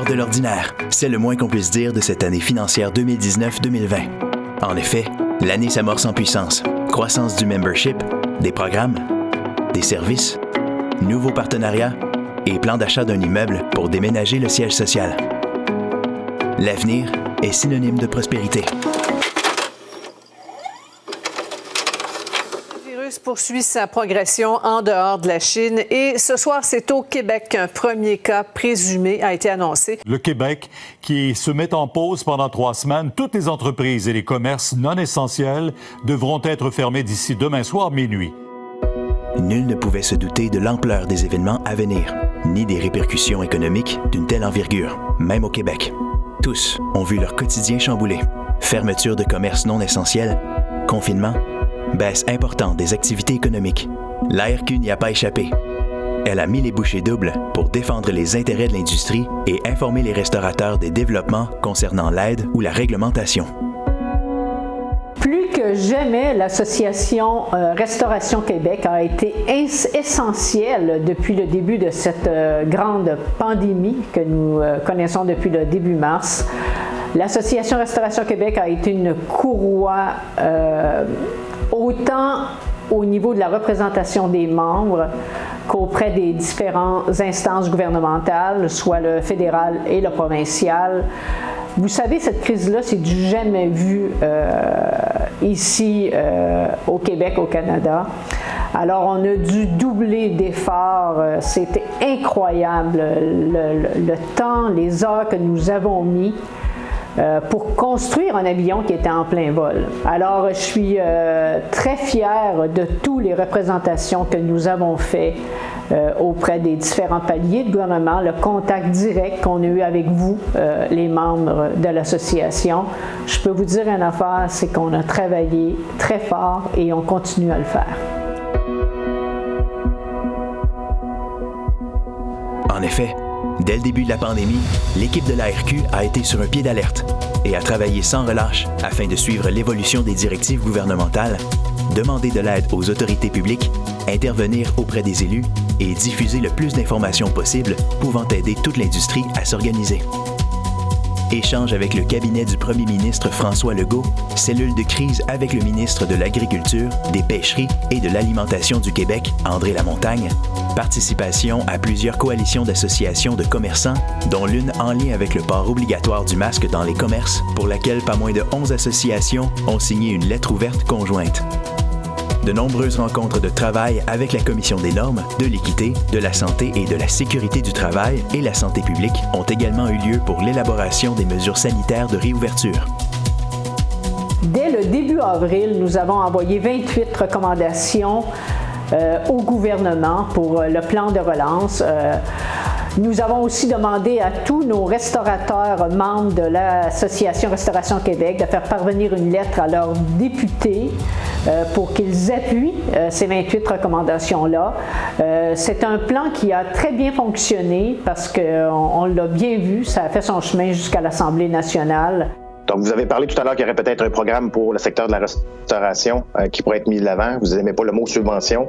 de l'ordinaire. C'est le moins qu'on puisse dire de cette année financière 2019-2020. En effet, l'année s'amorce en puissance. Croissance du membership, des programmes, des services, nouveaux partenariats et plan d'achat d'un immeuble pour déménager le siège social. L'avenir est synonyme de prospérité. Poursuit sa progression en dehors de la Chine et ce soir, c'est au Québec qu'un premier cas présumé a été annoncé. Le Québec qui se met en pause pendant 3 semaines. Toutes les entreprises et les commerces non essentiels devront être fermés d'ici demain soir minuit. Nul ne pouvait se douter de l'ampleur des événements à venir, ni des répercussions économiques d'une telle envergure, même au Québec. Tous ont vu leur quotidien chamboulé. Fermeture de commerces non essentiels, confinement, baisse importante des activités économiques. L'ARQ n'y a pas échappé. Elle a mis les bouchées doubles pour défendre les intérêts de l'industrie et informer les restaurateurs des développements concernant l'aide ou la réglementation. Plus que jamais, l'Association Restauration Québec a été essentielle depuis le début de cette grande pandémie que nous connaissons depuis le début mars. L'Association Restauration Québec a été une courroie autant au niveau de la représentation des membres qu'auprès des différentes instances gouvernementales, soit le fédéral et le provincial. Vous savez, cette crise-là, c'est du jamais vu ici au Québec, au Canada. Alors, on a dû doubler d'efforts. C'était incroyable le temps, les heures que nous avons mis pour construire un avion qui était en plein vol. Alors, je suis très fière de toutes les représentations que nous avons faites auprès des différents paliers de gouvernement, le contact direct qu'on a eu avec vous, les membres de l'association. Je peux vous dire une affaire, c'est qu'on a travaillé très fort et on continue à le faire. En effet, dès le début de la pandémie, l'équipe de l'ARQ a été sur un pied d'alerte et a travaillé sans relâche afin de suivre l'évolution des directives gouvernementales, demander de l'aide aux autorités publiques, intervenir auprès des élus et diffuser le plus d'informations possible pouvant aider toute l'industrie à s'organiser. Échange avec le cabinet du premier ministre François Legault, cellule de crise avec le ministre de l'Agriculture, des Pêcheries et de l'Alimentation du Québec, André Lamontagne, participation à plusieurs coalitions d'associations de commerçants, dont l'une en lien avec le port obligatoire du masque dans les commerces, pour laquelle pas moins de 11 associations ont signé une lettre ouverte conjointe. De nombreuses rencontres de travail avec la Commission des normes, de l'équité, de la santé et de la sécurité du travail et la santé publique ont également eu lieu pour l'élaboration des mesures sanitaires de réouverture. Dès le début avril, nous avons envoyé 28 recommandations au gouvernement pour le plan de relance. Nous avons aussi demandé à tous nos restaurateurs membres de l'Association Restauration Québec de faire parvenir une lettre à leurs députés pour qu'ils appuient ces 28 recommandations-là. C'est un plan qui a très bien fonctionné parce qu'on l'a bien vu, ça a fait son chemin jusqu'à l'Assemblée nationale. Donc, vous avez parlé tout à l'heure qu'il y aurait peut-être un programme pour le secteur de la restauration qui pourrait être mis de l'avant. Vous n'aimez pas le mot subvention,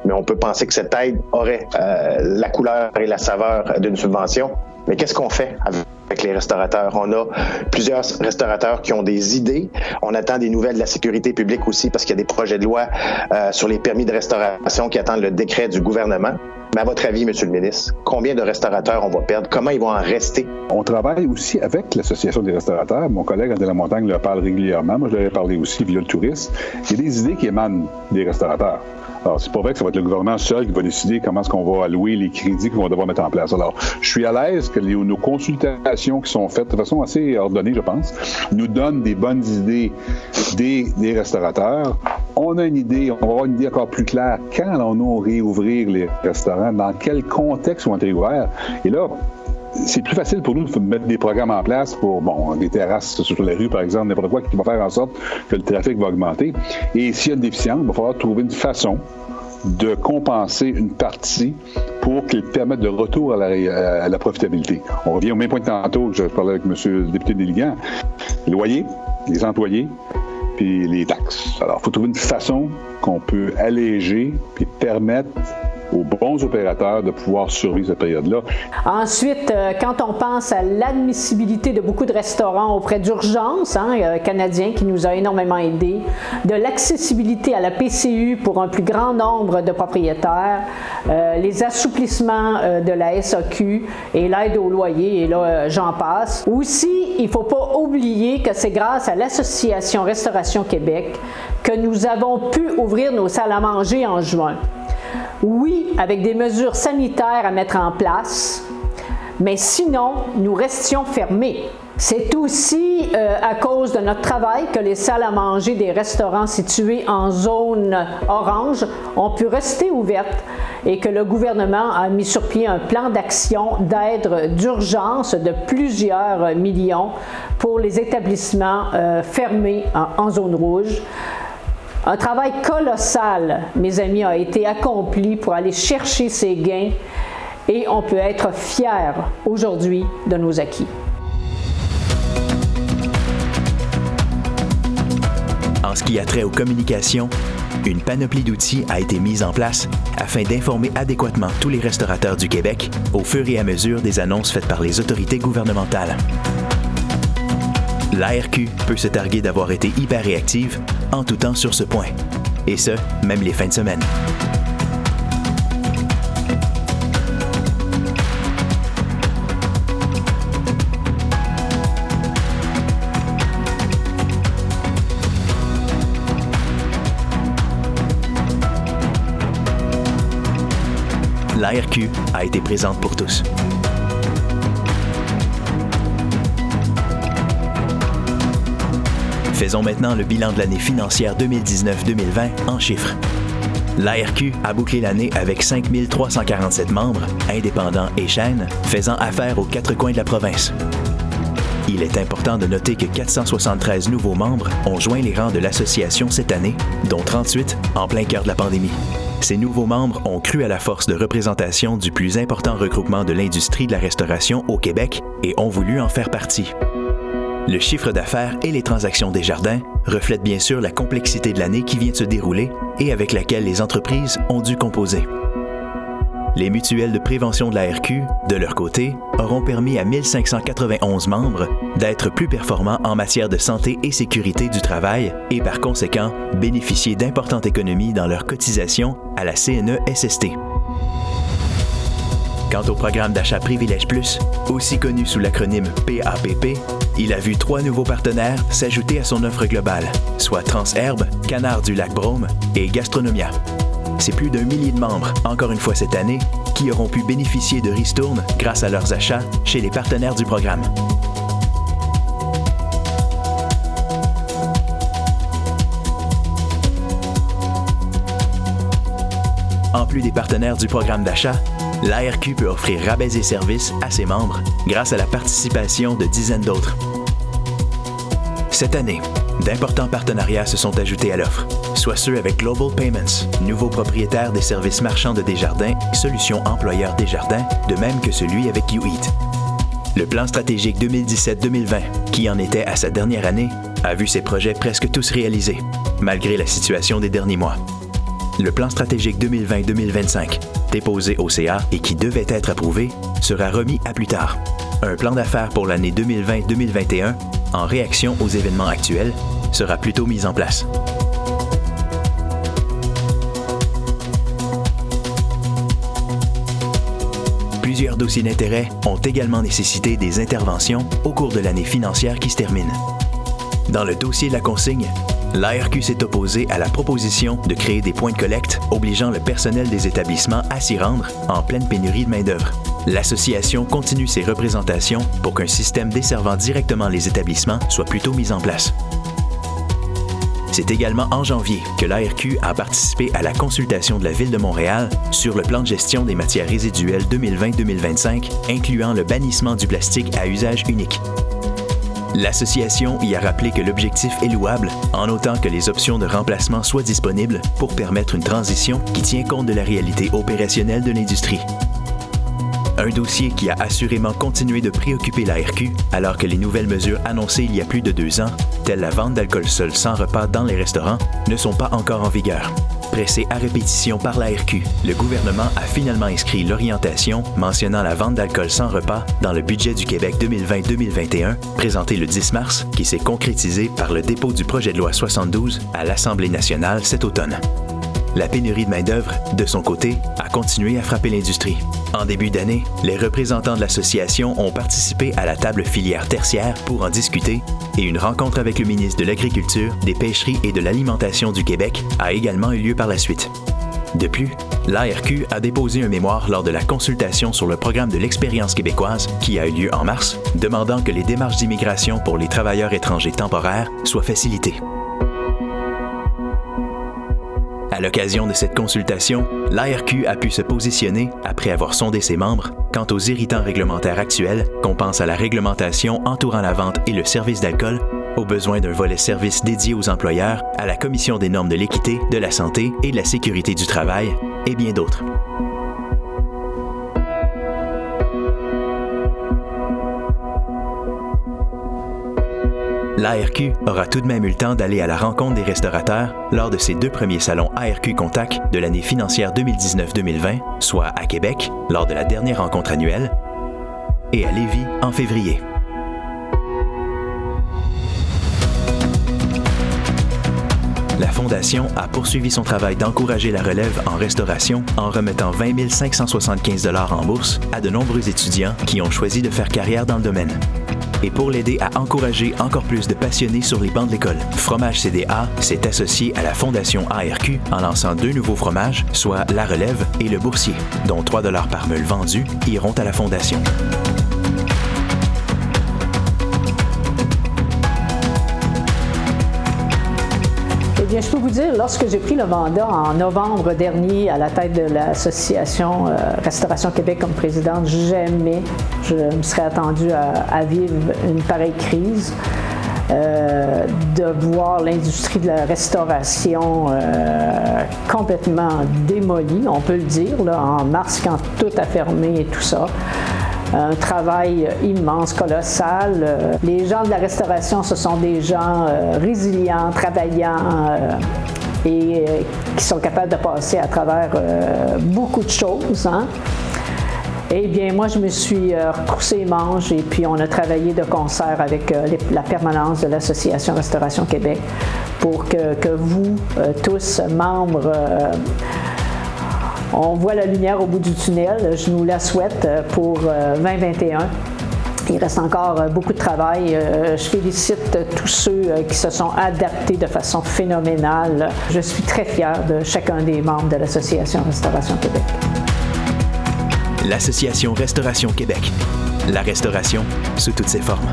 mais on peut penser que cette aide aurait la couleur et la saveur d'une subvention. Mais qu'est-ce qu'on fait avec les restaurateurs? On a plusieurs restaurateurs qui ont des idées. On attend des nouvelles de la sécurité publique aussi parce qu'il y a des projets de loi sur les permis de restauration qui attendent le décret du gouvernement. Mais à votre avis, M. le ministre, combien de restaurateurs on va perdre? Comment ils vont en rester? On travaille aussi avec l'Association des restaurateurs. Mon collègue André Lamontagne leur parle régulièrement. Moi, je leur ai parlé aussi via le tourisme. Il y a des idées qui émanent des restaurateurs. Alors, c'est pas vrai que ça va être le gouvernement seul qui va décider comment est-ce qu'on va allouer les crédits qu'on va devoir mettre en place. Alors, je suis à l'aise que nos consultations qui sont faites de façon assez ordonnée, je pense, nous donnent des bonnes idées des restaurateurs. On a une idée, on va avoir une idée encore plus claire. Quand allons-nous réouvrir les restaurants? Dans quel contexte vont être réouverts? Et là, c'est plus facile pour nous de mettre des programmes en place pour, des terrasses sur les rues, par exemple, n'importe quoi qui va faire en sorte que le trafic va augmenter. Et s'il y a une déficience, il va falloir trouver une façon de compenser une partie pour qu'il permette de retour à la profitabilité. On revient au même point de tantôt que je parlais avec M. le député Déligan. Les loyers, les employés, puis les taxes. Alors, il faut trouver une façon qu'on peut alléger et permettre aux bons opérateurs de pouvoir survivre cette période-là. Ensuite, quand on pense à l'admissibilité de beaucoup de restaurants auprès d'Urgence, canadien qui nous a énormément aidés, de l'accessibilité à la PCU pour un plus grand nombre de propriétaires, les assouplissements de la SAQ et l'aide au loyer, et là, j'en passe. Aussi, il ne faut pas oublier que c'est grâce à l'Association Restauration Québec que nous avons pu ouvrir nos salles à manger en juin. Oui, avec des mesures sanitaires à mettre en place, mais sinon, nous restions fermés. C'est aussi à cause de notre travail que les salles à manger des restaurants situés en zone orange ont pu rester ouvertes et que le gouvernement a mis sur pied un plan d'action d'aide d'urgence de plusieurs millions pour les établissements fermés en zone rouge. Un travail colossal, mes amis, a été accompli pour aller chercher ces gains et on peut être fiers aujourd'hui de nos acquis. En ce qui a trait aux communications, une panoplie d'outils a été mise en place afin d'informer adéquatement tous les restaurateurs du Québec au fur et à mesure des annonces faites par les autorités gouvernementales. L'ARQ peut se targuer d'avoir été hyper réactive en tout temps sur ce point, et ce, même les fins de semaine. L'ARQ a été présente pour tous. Faisons maintenant le bilan de l'année financière 2019-2020 en chiffres. L'ARQ a bouclé l'année avec 5 347 membres, indépendants et chaînes, faisant affaire aux quatre coins de la province. Il est important de noter que 473 nouveaux membres ont joint les rangs de l'association cette année, dont 38 en plein cœur de la pandémie. Ces nouveaux membres ont cru à la force de représentation du plus important regroupement de l'industrie de la restauration au Québec et ont voulu en faire partie. Le chiffre d'affaires et les transactions Desjardins reflètent bien sûr la complexité de l'année qui vient de se dérouler et avec laquelle les entreprises ont dû composer. Les mutuelles de prévention de l'ARQ, de leur côté, auront permis à 1591 membres d'être plus performants en matière de santé et sécurité du travail et par conséquent bénéficier d'importantes économies dans leur cotisation à la CNESST. Quant au programme d'achat Privilège Plus, aussi connu sous l'acronyme PAPP, il a vu 3 nouveaux partenaires s'ajouter à son offre globale, soit Transherbe, Canard du Lac-Brome et Gastronomia. C'est plus d'1 millier de membres, encore une fois cette année, qui auront pu bénéficier de ristournes grâce à leurs achats chez les partenaires du programme. En plus des partenaires du programme d'achat, l'ARQ peut offrir rabais et services à ses membres grâce à la participation de dizaines d'autres. Cette année, d'importants partenariats se sont ajoutés à l'offre, soit ceux avec Global Payments, nouveau propriétaire des services marchands de Desjardins, solution employeur Desjardins, de même que celui avec YouEat. Le plan stratégique 2017-2020, qui en était à sa dernière année, a vu ses projets presque tous réalisés, malgré la situation des derniers mois. Le plan stratégique 2020-2025, déposé au CA et qui devait être approuvé, sera remis à plus tard. Un plan d'affaires pour l'année 2020-2021, en réaction aux événements actuels, sera plutôt mis en place. Plusieurs dossiers d'intérêt ont également nécessité des interventions au cours de l'année financière qui se termine. Dans le dossier de la consigne, l'ARQ s'est opposée à la proposition de créer des points de collecte obligeant le personnel des établissements à s'y rendre en pleine pénurie de main-d'œuvre. L'association continue ses représentations pour qu'un système desservant directement les établissements soit plutôt mis en place. C'est également en janvier que l'ARQ a participé à la consultation de la Ville de Montréal sur le plan de gestion des matières résiduelles 2020-2025, incluant le bannissement du plastique à usage unique. L'association y a rappelé que l'objectif est louable, en autant que les options de remplacement soient disponibles pour permettre une transition qui tient compte de la réalité opérationnelle de l'industrie. Un dossier qui a assurément continué de préoccuper l'ARQ, alors que les nouvelles mesures annoncées il y a plus de 2 ans, telles la vente d'alcool seul sans repas dans les restaurants, ne sont pas encore en vigueur. Pressé à répétition par l'ARQ, le gouvernement a finalement inscrit l'orientation mentionnant la vente d'alcool sans repas dans le budget du Québec 2020-2021, présenté le 10 mars, qui s'est concrétisé par le dépôt du projet de loi 72 à l'Assemblée nationale cet automne. La pénurie de main-d'œuvre, de son côté, a continué à frapper l'industrie. En début d'année, les représentants de l'association ont participé à la table filière tertiaire pour en discuter et une rencontre avec le ministre de l'Agriculture, des Pêcheries et de l'Alimentation du Québec a également eu lieu par la suite. De plus, l'ARQ a déposé un mémoire lors de la consultation sur le programme de l'Expérience québécoise qui a eu lieu en mars, demandant que les démarches d'immigration pour les travailleurs étrangers temporaires soient facilitées. À l'occasion de cette consultation, l'ARQ a pu se positionner, après avoir sondé ses membres, quant aux irritants réglementaires actuels, qu'on pense à la réglementation entourant la vente et le service d'alcool, aux besoins d'un volet service dédié aux employeurs, à la Commission des normes de l'équité, de la santé et de la sécurité du travail, et bien d'autres. L'ARQ aura tout de même eu le temps d'aller à la rencontre des restaurateurs lors de ses 2 premiers salons ARQ Contact de l'année financière 2019-2020, soit à Québec, lors de la dernière rencontre annuelle, et à Lévis en février. La Fondation a poursuivi son travail d'encourager la relève en restauration en remettant 20 575 $ en bourse à de nombreux étudiants qui ont choisi de faire carrière dans le domaine. Et pour l'aider à encourager encore plus de passionnés sur les bancs de l'école, Fromage CDA s'est associé à la Fondation ARQ en lançant 2 nouveaux fromages, soit la relève et le boursier, dont 3 $ par meule vendus iront à la Fondation. Eh bien, je peux vous dire, lorsque j'ai pris le mandat en novembre dernier à la tête de l'association Restauration Québec comme présidente, jamais je me serais attendue à vivre une pareille crise. De voir l'industrie de la restauration complètement démolie, on peut le dire, là, en mars quand tout a fermé et tout ça. Un travail immense, colossal. Les gens de la restauration, ce sont des gens résilients, travaillants et qui sont capables de passer à travers beaucoup de choses. Hein? Eh bien, moi, je me suis retroussé les manches et puis on a travaillé de concert avec la permanence de l'Association Restauration Québec pour que vous, tous, membres, on voit la lumière au bout du tunnel. Je nous la souhaite pour 2021. Il reste encore beaucoup de travail. Je félicite tous ceux qui se sont adaptés de façon phénoménale. Je suis très fière de chacun des membres de l'Association Restauration Québec. L'Association Restauration Québec. La restauration sous toutes ses formes.